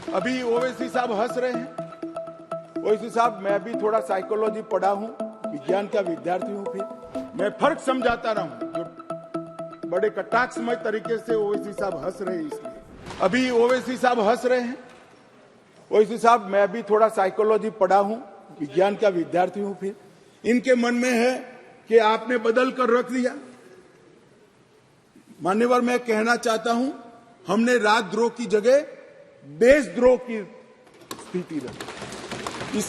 अभी ओवैसी साहब हंस रहे हैं। ओवैसी साहब, मैं भी थोड़ा साइकोलॉजी पढ़ा हूं, विज्ञान का विद्यार्थी हूं। फिर मैं फर्क समझाता रहा हूं। जो बड़े कटाक्षमय तरीके से ओवैसी साहब हंस रहे हैं, इसलिए अभी ओवैसी साहब हंस रहे हैं। ओवैसी साहब, मैं भी थोड़ा साइकोलॉजी पढ़ा हूं, विज्ञान का विद्यार्थी हूं। फिर इनके मन में है कि आपने बदल कर रख दिया। मान्यवर, मैं कहना चाहता हूं, हमने राजद्रोह की जगह देशद्रोह की स्थिति रखी।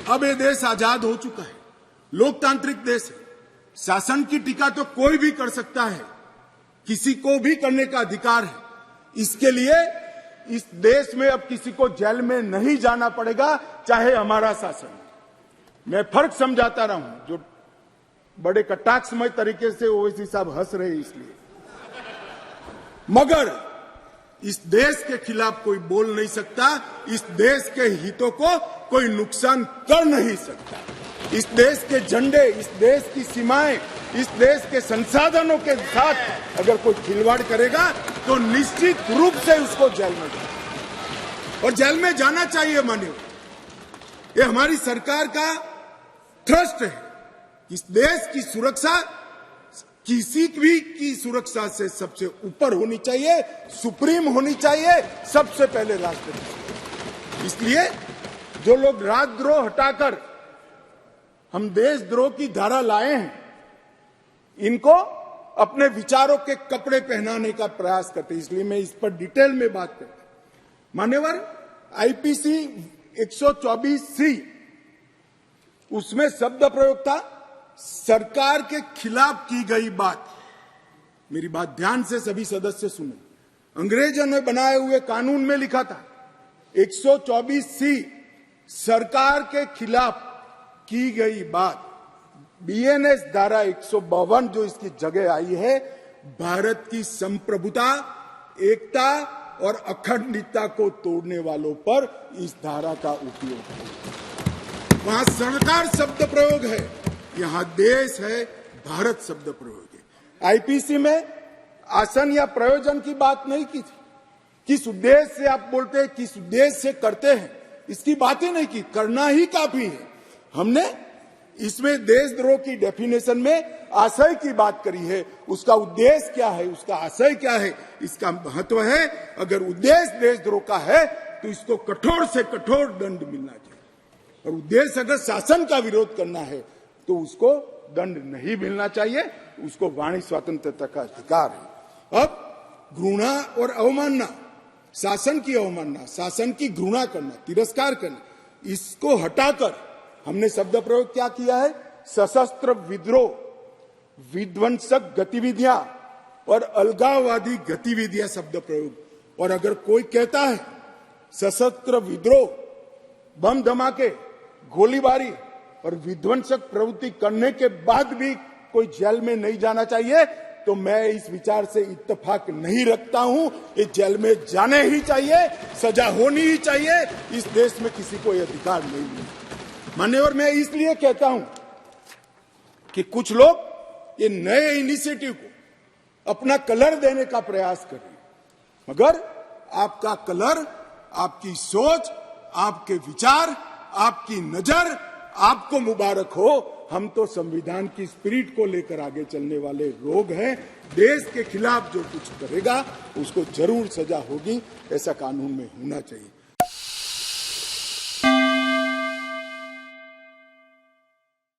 अब ये देश आजाद हो चुका है, लोकतांत्रिक देश है। शासन की टीका तो कोई भी कर सकता है, किसी को भी करने का अधिकार है। इसके लिए इस देश में अब किसी को जेल में नहीं जाना पड़ेगा, चाहे हमारा शासन। मैं फर्क समझाता रहा हूं। जो बड़े कटाक्षमय तरीके से ओवैसी साहब हंस रहे हैं, इसलिए मगर इस देश के खिलाफ कोई बोल नहीं सकता, इस देश के हितों को कोई नुकसान कर नहीं सकता। इस देश के झंडे, इस देश की सीमाएं, इस देश के संसाधनों के साथ अगर कोई खिलवाड़ करेगा तो निश्चित रूप से उसको जेल में जाना, और जेल में जाना चाहिए। मानिए, ये हमारी सरकार का ट्रस्ट है। इस देश की सुरक्षा किसी भी की सुरक्षा से सबसे ऊपर होनी चाहिए, सुप्रीम होनी चाहिए, सबसे पहले राष्ट्रपति। इसलिए जो लोग राजद्रोह हटाकर हम देशद्रोह की धारा लाए हैं, इनको अपने विचारों के कपड़े पहनाने का प्रयास करते हैं। इसलिए मैं इस पर डिटेल में बात करता हूं। मान्यवर, आईपीसी 124C, उसमें शब्द प्रयोग था सरकार के खिलाफ की गई बात। मेरी बात ध्यान से सभी सदस्य सुने। अंग्रेजों ने बनाए हुए कानून में लिखा था 124C, सरकार के खिलाफ की गई बात। बीएनएस धारा 152 जो इसकी जगह आई है, भारत की संप्रभुता, एकता और अखंडता को तोड़ने वालों पर इस धारा का उपयोग है। वहां सरकार शब्द प्रयोग है, यहां देश है, भारत शब्द प्रयोग है। आईपीसी में आसन या प्रयोजन की बात नहीं की थी। किस उद्देश्य से आप बोलते हैं, किस उद्देश्य से करते हैं, इसकी बात ही नहीं की। करना ही काफी है। हमने इसमें देशद्रोह की डेफिनेशन में आशय की बात करी है। उसका उद्देश्य क्या है, उसका आशय क्या है, इसका महत्व है। अगर उद्देश्य देशद्रोह का है तो इसको कठोर से कठोर दंड मिलना चाहिए, और उद्देश्य अगर शासन का विरोध करना है तो उसको दंड नहीं मिलना चाहिए। उसको वाणी स्वतंत्रता का अधिकार है। अब घृणा और अवमानना, शासन की अवमानना, शासन की घृणा करना, तिरस्कार करना, इसको हटाकर हमने शब्द प्रयोग क्या किया है, सशस्त्र विद्रोह, विध्वंसक गतिविधियां और अलगाववादी गतिविधियां शब्द प्रयोग। और अगर कोई कहता है सशस्त्र विद्रोह, बम धमाके, गोलीबारी और विध्वंसक प्रवृत्ति करने के बाद भी कोई जेल में नहीं जाना चाहिए, तो मैं इस विचार से इत्तेफाक नहीं रखता हूं। ये जेल में जाने ही चाहिए, सजा होनी ही चाहिए। इस देश में किसी को यह अधिकार नहीं मिलता। मान्यवर, मैं इसलिए कहता हूं कि कुछ लोग ये नए इनिशिएटिव को अपना कलर देने का प्रयास कर रहे हैं, मगर आपका कलर, आपकी सोच, आपके विचार, आपकी नजर आपको मुबारक हो। हम तो संविधान की स्पिरिट को लेकर आगे चलने वाले लोग हैं। देश के खिलाफ जो कुछ करेगा उसको जरूर सजा होगी, ऐसा कानून में होना चाहिए।